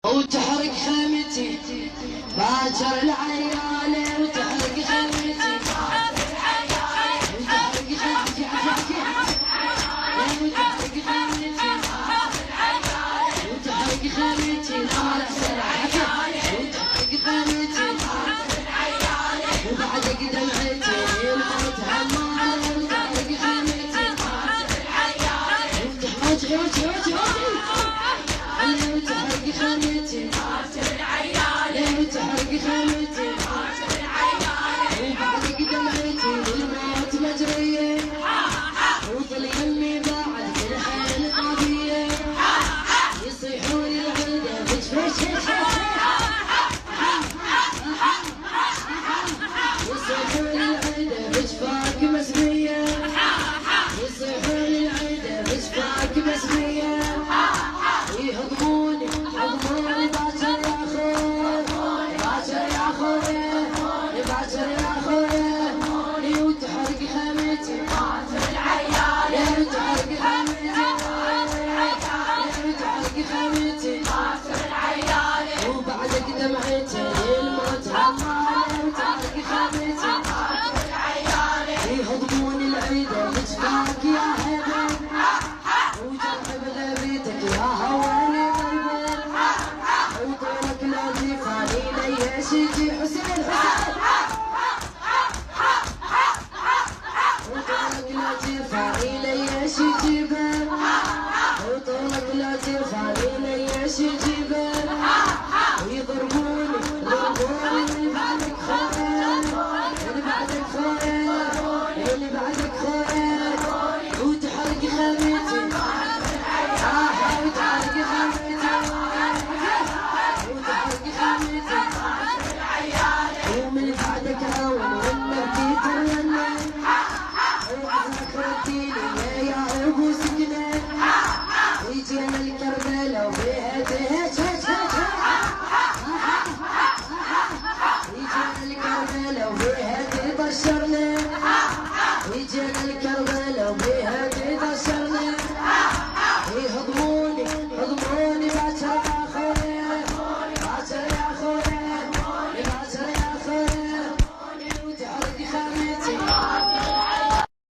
وتحرق خيمتي باكر العيالة وتحرق خيمتي وتحرق خيمتي وتحرق خيمتي وتحرق خيمتي وبعدك دمعتي الموت همالة وتحرق خيمتي وتحرق خيمتي وتحرق خيمتي وبعدك دمعتي والموت مجرية وظل يمي بعد كل حين طابية يصيحون العيدة بجفش يصيحون العيدة بجفاك مسمية يصيحون العيدة بجفاك مسمية يهضموني باكر يا خويا باكر يا خويا باكر يا خويا وتحرق خيمتي وتحرق خيمتي وتحرق خيمتي وبعدك دمعتي الموت همالة وتحرق خيمتي يهضموني العيدة بجفاك يا حبيب وجرح بغيبتك يا هواني غيبان وطولك لا تفاني ليش يجي حسين وطولك لا تفاني ليش يجيبه وطولك لا تفاني ليش يجيبه ويضربوني اللي بعدك خويا اللي بعدك خويا اللي بعدك خويا وتحرق خيمتي وتحرق خيمتي ومن بعدك هون والنبي ترنى وعزمك رديني يا ابو سكنة ويجينا الكربلة وبيها تهج يجينا الكربلة وبيها تبشرنا ويجينا